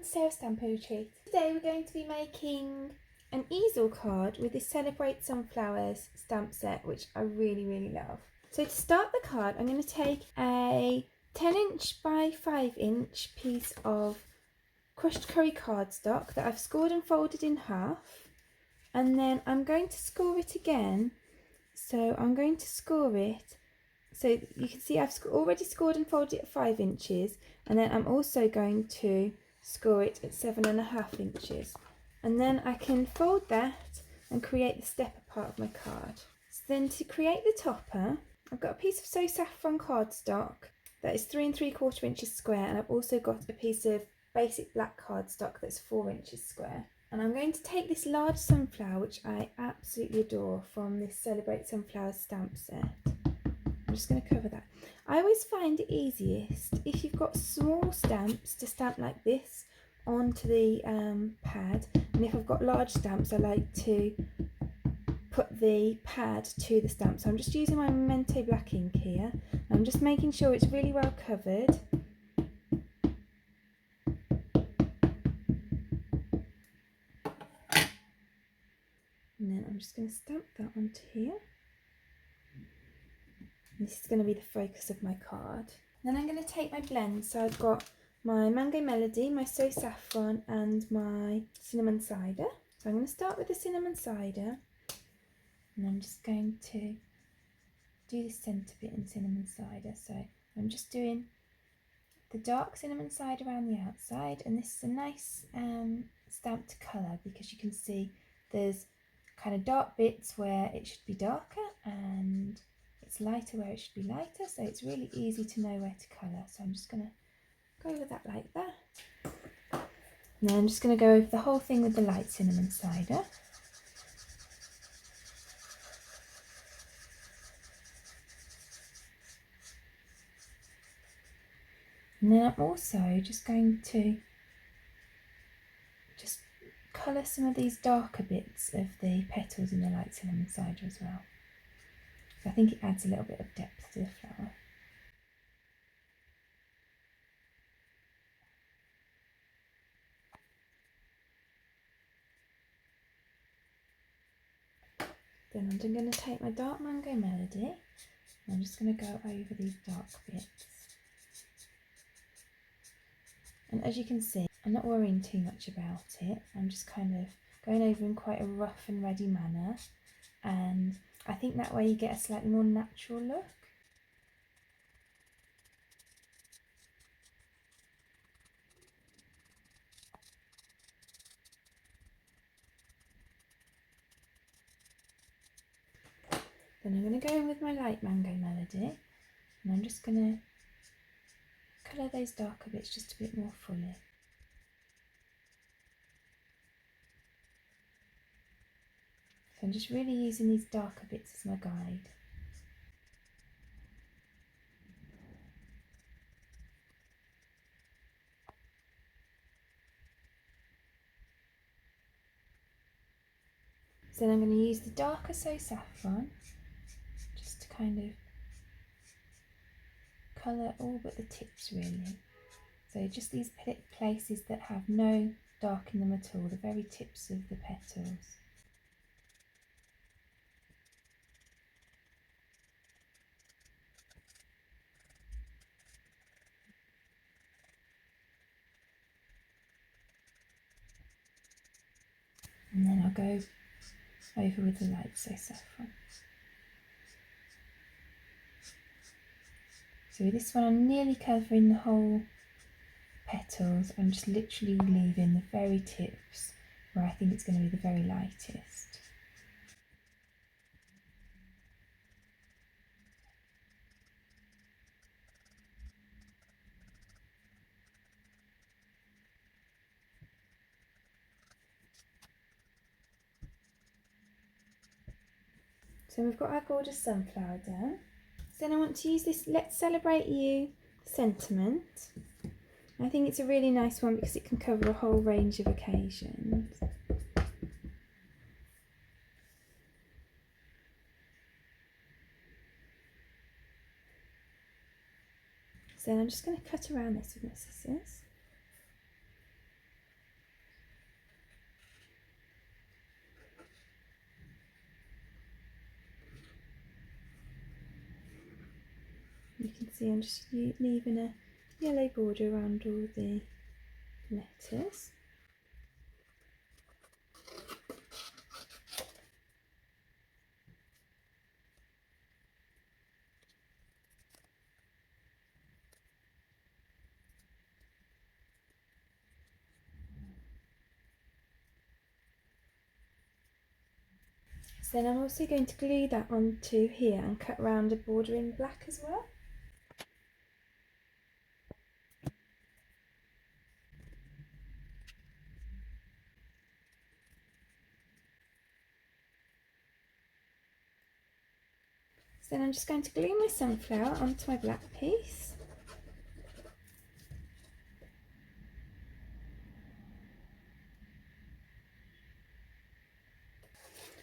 to Sarah's Stampin' Retreat. Today we're going to be making an easel card with this Celebrate Sunflowers stamp set, which I really love. So to start the card, I'm going to take a 10" by 5" piece of crushed curry cardstock that I've scored and folded in half, and then I'm going to score it again. So I'm going to score it, so you can see I've already scored and folded it at 5 inches, and then I'm also going to score it at 7.5 inches, and then I can fold that and create the stepper part of my card. So then to create the topper, I've got a piece of So Saffron cardstock that is 3 3/4 inches square, and I've also got a piece of basic black cardstock that's 4 inches square. And I'm going to take this large sunflower, which I absolutely adore, from this Celebrate Sunflowers stamp set. I'm just going to cover that. I always find it easiest if you've got small stamps to stamp like this onto the pad, and if I've got large stamps I like to put the pad to the stamp. So I'm just using my Memento black ink here. I'm just making sure it's really well covered. And then I'm just going to stamp that onto here. And this is going to be the focus of my card. Then I'm going to take my blend. So I've got my Mango Melody, my So Saffron, and my Cinnamon Cider. So I'm going to start with the Cinnamon Cider, and I'm just going to do the centre bit in Cinnamon Cider. So I'm just doing the dark Cinnamon Cider around the outside, and this is a nice stamped colour because you can see there's kind of dark bits where it should be darker and it's lighter where it should be lighter, so it's really easy to know where to colour. So I'm just going to go over that like that, and then I'm just going to go over the whole thing with the light Cinnamon Cider. And then I'm also just going to just colour some of these darker bits of the petals in the light Cinnamon Cider as well. I think it adds a little bit of depth to the flower. Then I'm going to take my dark Mango Melody, and I'm just going to go over these dark bits. And as you can see, I'm not worrying too much about it. I'm just kind of going over in quite a rough and ready manner, and I think that way you get a slightly more natural look. Then I'm going to go in with my light Mango Melody, and I'm just going to colour those darker bits just a bit more fully. So I'm just really using these darker bits as my guide. So then I'm going to use the darker So Saffron just to kind of colour all but the tips really. So just these places that have no dark in them at all, the very tips of the petals. And then I'll go over with the light So Saffron. So with this one I'm nearly covering the whole petals. I'm just literally leaving the very tips where I think it's going to be the very lightest. So we've got our gorgeous sunflower done. So then I want to use this Let's Celebrate You sentiment. I think it's a really nice one because it can cover a whole range of occasions. So I'm just going to cut around this with my scissors. see, I'm just leaving a yellow border around all the letters. So then I'm also going to glue that onto here and cut around a border in black as well. So then I'm just going to glue my sunflower onto my black piece.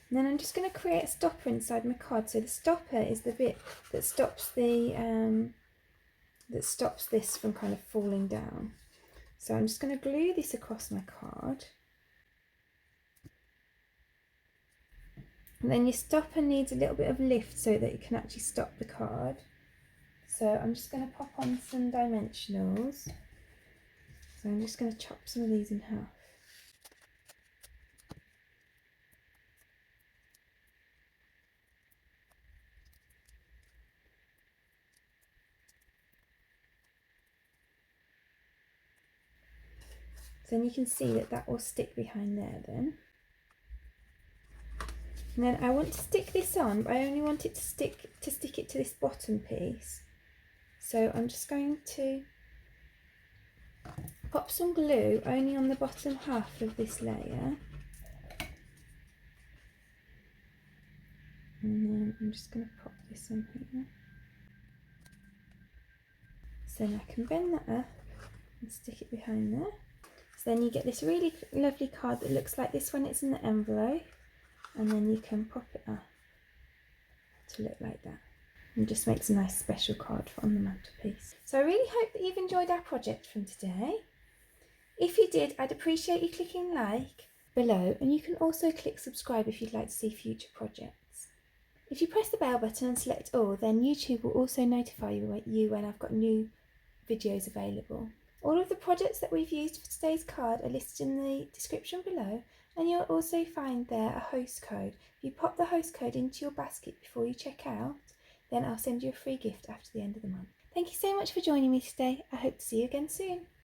And then I'm just going to create a stopper inside my card. So the stopper is the bit that stops this from kind of falling down. So I'm just going to glue this across my card. And then your stopper needs a little bit of lift so that you can actually stop the card. So I'm just going to pop on some dimensionals. So I'm just going to chop some of these in half. So then you can see that will stick behind there then. And then I want to stick this on, but I only want it to stick it to this bottom piece. So I'm just going to pop some glue only on the bottom half of this layer. And then I'm just going to pop this on here. So then I can bend that up and stick it behind there. So then you get this really lovely card that looks like this when it's in the envelope. And then you can pop it up to look like that. And just makes a nice special card on the mantelpiece. So I really hope that you've enjoyed our project from today. If you did, I'd appreciate you clicking like below, and you can also click subscribe if you'd like to see future projects. If you press the bell button and select all, then YouTube will also notify you when I've got new videos available. All of the projects that we've used for today's card are listed in the description below, and you'll also find there a host code. If you pop the host code into your basket before you check out, then I'll send you a free gift after the end of the month. Thank you so much for joining me today. I hope to see you again soon.